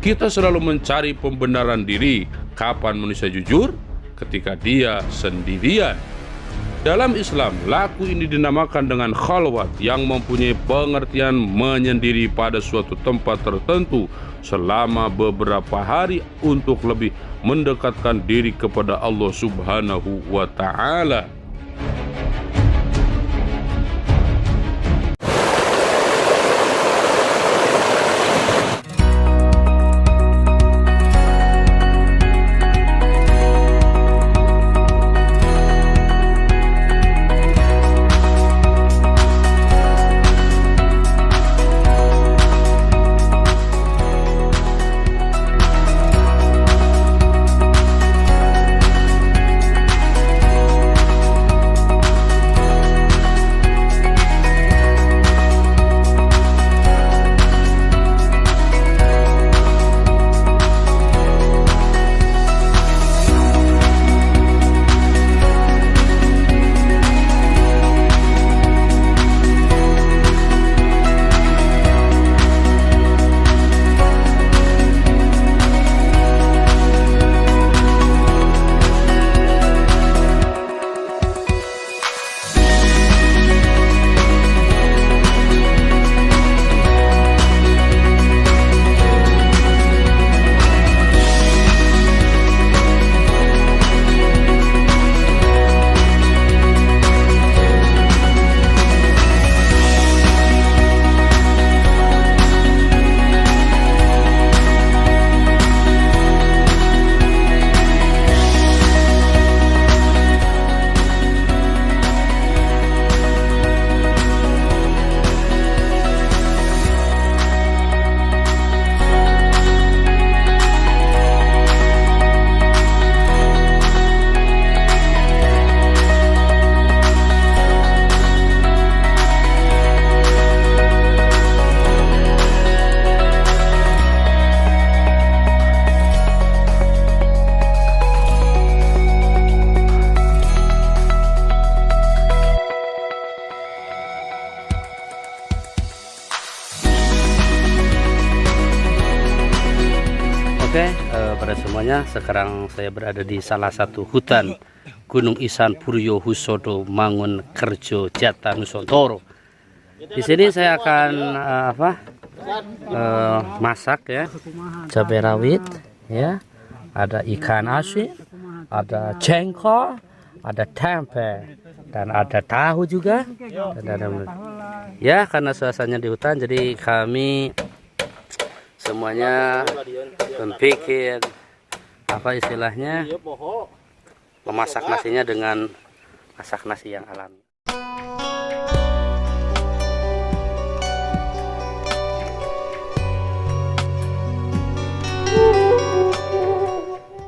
Kita selalu mencari pembenaran diri. Kapan manusia jujur? Ketika dia sendirian. Dalam Islam, laku ini dinamakan dengan khalwat, yang mempunyai pengertian menyendiri pada suatu tempat tertentu selama beberapa hari untuk lebih mendekatkan diri kepada Allah Subhanahu wa Ta'ala. Pada semuanya, sekarang saya berada di salah satu hutan Gunung Isan Puryo Husodo Mangun Kerjo Jata Nusantara. Di sini saya akan masak ya, cabai rawit ya, ada ikan asin, ada jengkol, ada tempe, dan ada tahu juga. Dan ada, ya, karena suasananya di hutan, jadi kami semuanya membuat apa istilahnya, memasak nasinya dengan masak nasi yang alami.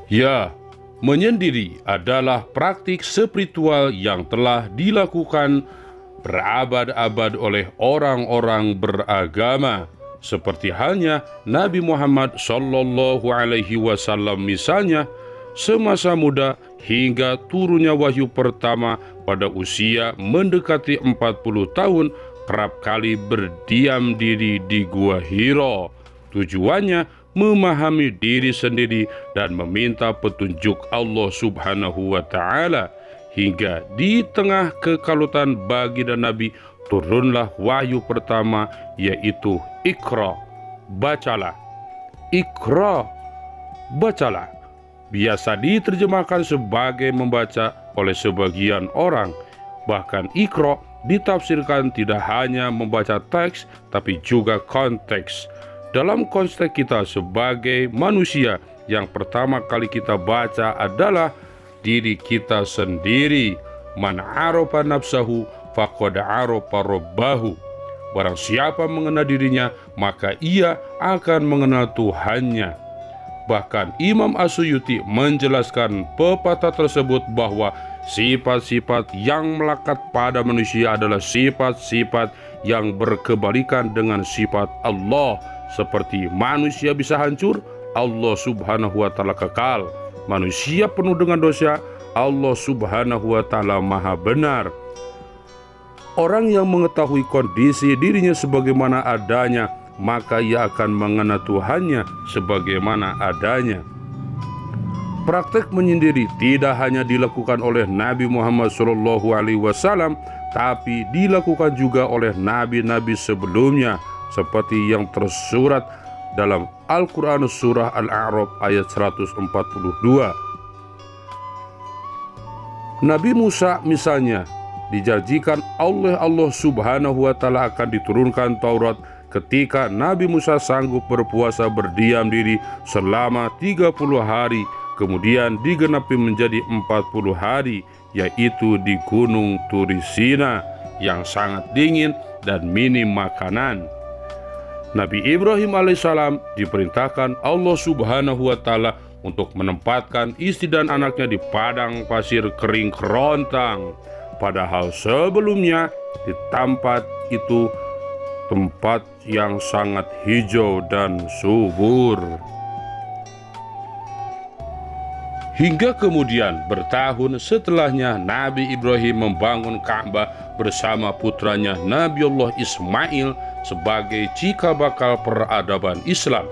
Ya, menyendiri adalah praktik spiritual yang telah dilakukan berabad-abad oleh orang-orang beragama. Seperti halnya Nabi Muhammad Sallallahu Alaihi Wasallam misalnya, semasa muda hingga turunnya wahyu pertama pada usia mendekati 40 tahun, kerap kali berdiam diri di Gua Hiro. Tujuannya memahami diri sendiri dan meminta petunjuk Allah Subhanahu wa Ta'ala. Hingga di tengah kekalutan bagi dan Nabi, turunlah wahyu pertama, yaitu Iqra, bacalah. Iqra, bacalah. Biasa diterjemahkan sebagai membaca oleh sebagian orang. Bahkan Iqra ditafsirkan tidak hanya membaca teks, tapi juga konteks. Dalam konteks kita sebagai manusia, yang pertama kali kita baca adalah diri kita sendiri. Man arafa nafsahu faqad arafa rabbahu. Barang siapa mengenal dirinya, maka ia akan mengenal Tuhannya. Bahkan Imam As-Suyuti menjelaskan pepatah tersebut bahwa sifat-sifat yang melekat pada manusia adalah sifat-sifat yang berkebalikan dengan sifat Allah. Seperti manusia bisa hancur, Allah Subhanahu wa Ta'ala kekal. Manusia penuh dengan dosa, Allah Subhanahu wa Ta'ala maha benar. Orang yang mengetahui kondisi dirinya sebagaimana adanya maka ia akan mengenal Tuhannya sebagaimana adanya. Praktek menyendiri tidak hanya dilakukan oleh Nabi Muhammad SAW, tapi dilakukan juga oleh nabi-nabi sebelumnya, seperti yang tersurat dalam Al-Quran Surah Al-A'raf ayat 142. Nabi Musa misalnya dijanjikan oleh Allah Subhanahu wa Ta'ala akan diturunkan Taurat ketika Nabi Musa sanggup berpuasa berdiam diri selama 30 hari, kemudian digenapi menjadi 40 hari, yaitu di Gunung Turisina yang sangat dingin dan minim makanan. Nabi Ibrahim alaihissalam diperintahkan Allah Subhanahu wa Ta'ala untuk menempatkan istri dan anaknya di padang pasir kering kerontang, padahal sebelumnya di tempat itu tempat yang sangat hijau dan subur. Hingga kemudian bertahun setelahnya Nabi Ibrahim membangun Ka'bah bersama putranya Nabiullah Ismail sebagai cikal bakal peradaban Islam.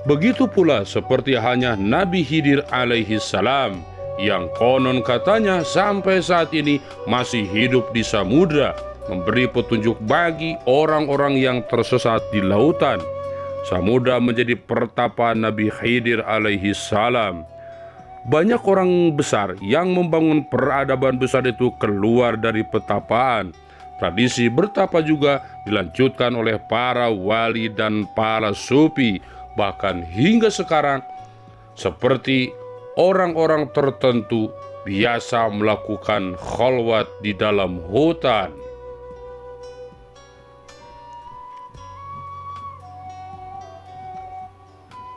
Begitu pula seperti halnya Nabi Khidir alaihi salam yang konon katanya sampai saat ini masih hidup di samudra, memberi petunjuk bagi orang-orang yang tersesat di lautan. Samudra menjadi pertapaan Nabi Khidir alaihi salam. Banyak orang besar yang membangun peradaban besar itu keluar dari petapaan. Tradisi bertapa juga dilanjutkan oleh para wali dan para sufi, bahkan hingga sekarang seperti orang-orang tertentu biasa melakukan khalwat di dalam hutan.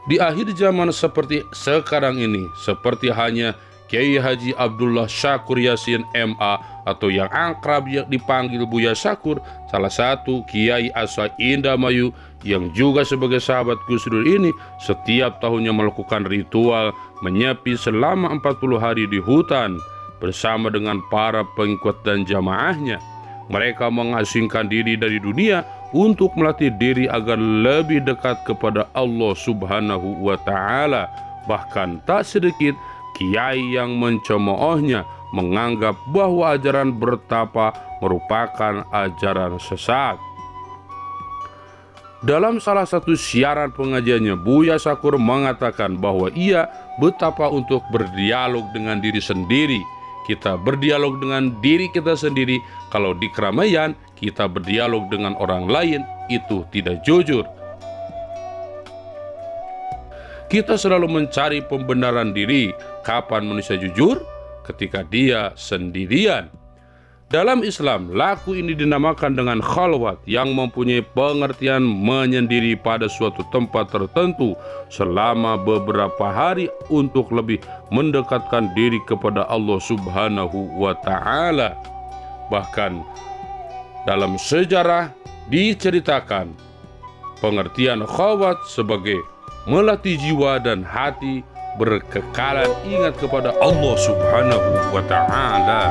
Di akhir zaman seperti sekarang ini, seperti halnya Kiai Haji Abdullah Syakur Yasin MA atau yang akrab yang dipanggil Buya Syakur, salah satu Kiai asal Indramayu yang juga sebagai sahabat Gus Dur ini, setiap tahunnya melakukan ritual menyepi selama 40 hari di hutan bersama dengan para pengikut dan jamaahnya. Mereka mengasingkan diri dari dunia untuk melatih diri agar lebih dekat kepada Allah Subhanahu wa Ta'ala. Bahkan tak sedikit kiai yang mencemoohnya menganggap bahwa ajaran bertapa merupakan ajaran sesat. Dalam salah satu siaran pengajiannya, Buya Syakur mengatakan bahwa ia bertapa untuk berdialog dengan diri sendiri. Kita berdialog dengan diri kita sendiri. Kalau di keramaian kita berdialog dengan orang lain, itu tidak jujur. Kita selalu mencari pembenaran diri. Kapan manusia jujur? Ketika dia sendirian. Dalam Islam, laku ini dinamakan dengan khalwat yang mempunyai pengertian menyendiri pada suatu tempat tertentu selama beberapa hari untuk lebih mendekatkan diri kepada Allah Subhanahu wa Ta'ala. Bahkan dalam sejarah diceritakan pengertian khalwat sebagai melatih jiwa dan hati berkekalan ingat kepada Allah Subhanahu wa Ta'ala.